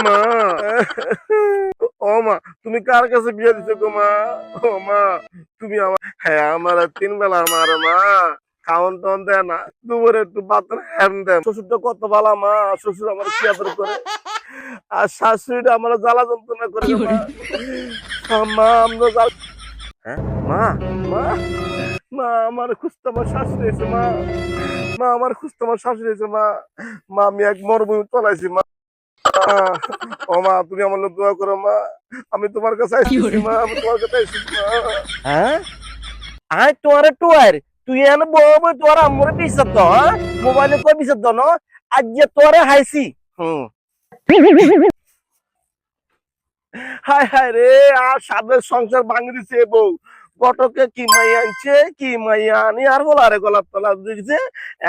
মা, ও মা, তুমি কার কাছে বিয়ে দিছো গো মা? ও মা, তুমি আমার, হ্যাঁ আমার আর তিন বেলা আমার মা খাওন টাউন দেয় না, দুপুরে একটু ভাতের হ্যান দেন। শ্বশুরটা কত ভালো মা, শ্বশুর আমার কি আদর করে, আর শাশুড়িটা আমার জ্বালা যন্ত্রণা করে গো মা। মা আমরা হ্যাঁ মা, মা, মা আমার খুঁজতে আমার শাশুড়ি এসে মা, মা আমার খুঁজতে আমার শাশুড়ি এসে মা, মা আমি এক মরুভূমি চলাইছি মা। ও মা তুমি আমার লোক দোয়া করো মা, আমি তোমার কাছে আসছি মা, আমি তোমার কাছে আসছি মা। হ্যাঁ আয় তোমার একটু আর তুই এনে বউ তোর আম্মুরে বিচার দাও, হ্যাঁ মোবাইলে কই বিচার দাও না, আজ যে তোরে হাইছি। হুম হায় হায় রে, আর সাবেক সংসার ভাঙি দিছে বউ। গটকে কি মাইয়া আনছে, কি মাইয়া আনি আর হল আরে গলাপ তলা দিছে,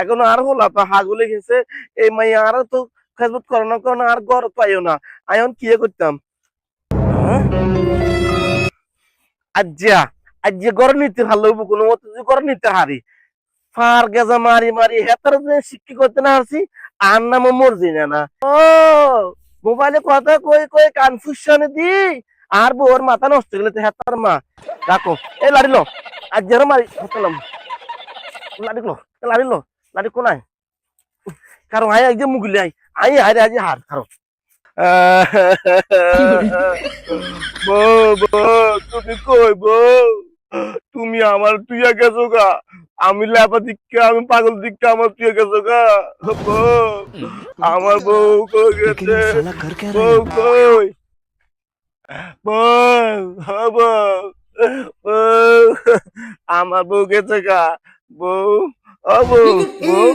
এখন আর হল তো হাগুলে গেছে। এই মাইয়া আর তো খেজমত করে না কারণ আর ঘর পাইও না, আয়ন কি করতাম। হ্যাঁ? আজ্জা আজ্জা ঘর নিতে ভালো হইব কোনো মতো যদি ঘর নিতে হারি ফার গেজা মারি মারি হেতার শিক্ষি করতে না হারছি, আর নাম মরজি না। ও মোবাইলে কথা কই কই কনফিউশন দি আর বউর মাথা নষ্ট গেলে তো হেতার মা রাখো। এই লাড়িলো আজ যারা মারি হতলাম, লাড়িলো লাড়িলো লাড়ি কোনায়, কারণ আই একদম মুগলি আই আই হারে আজ হার কারো। বউ বউ তুমি কই বউ, তুমি আমার তুইয়া গেছো গা, আমি লেপা দিক্কা আমি পাগল দিক্কা আমার তুইয়া গেছো গা। বউ আমার বউ কই গেছে, বউ কই, বউ বউ বউ আমার বউ গেছে গা, বউ ও বউ বউ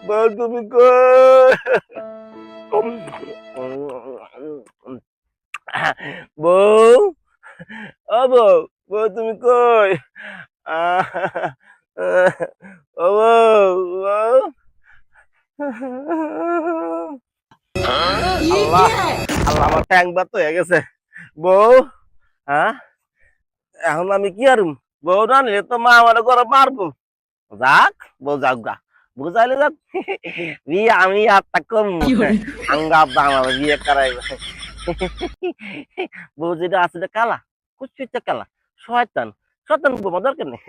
বউ তুমি কই, বউ ও বউ বউ তুমি কই, ও বউ বউ। আল্লাহ আল্লাহ আমার ট্যাং বাত হয়ে গেছে। বউ হ্যাঁ এখন আমি কি আরুম, বউ না নিলে তো মা আমার ঘরে মারবো। যাক বউ যাক গা, বুঝাইলে যাক বিয়ে আমি আর তা কম আঙ্গা আব্বা আমার বিয়ে করাই। বউ যেটা আছে কালা কুচকুচে কালা শয়তান, শয়তান বোমা দরকার নেই।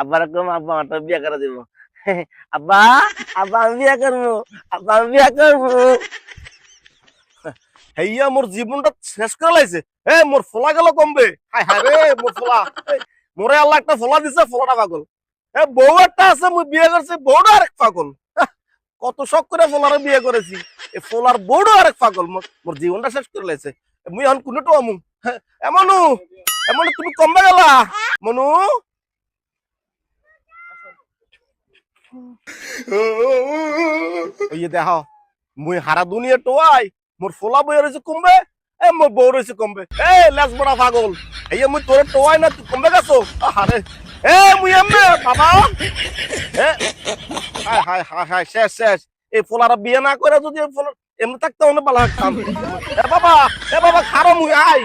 আব্বার কম আব্বা আমার বিয়ে করে দিব। আব্বা আব্বা আমি বিয়ে করবো, আব্বা আমি বিয়ে করবো। হেইয়া মোর জীবনটা শেষ করে লাইছে। এ মোর ফোলা গেল কমবে, হায় হায় রে মোর ফোলা, মোরে আল্লাহ একটা ফোলা দিছে, ফোলাটা পাগল। এ বউ একটা আছে মুই বিয়ে করছি, বউটা আরেক পাগল। কত শখ করে ফোলারে বিয়ে করেছি, এ ফোলার বউটা আরেক পাগল, মোর জীবনটা শেষ করে লাইছে। মুই এখন কোনটা আমু, এমনু এমন তুমি কমবে গেলা মনু। ওই দেখ মুই হারা দুনিয়া টোয়াই, মোর ফোলা বই রয়েছে কমবে, এ মোর বউ রয়েছে কমবে। এ লেস বড়া পাগল, এই মুই তোরে টোয়াই না তুই কমবে গেছো। আরে এ মুই এমনে বাবা, এ হায় হায় হায় হায় শেষ শেষ। এই ফোলারা বিয়ে না করে যদি এমনি থাকতে অনেক ভালো থাকতাম। এ বাবা খারো মুই আয়।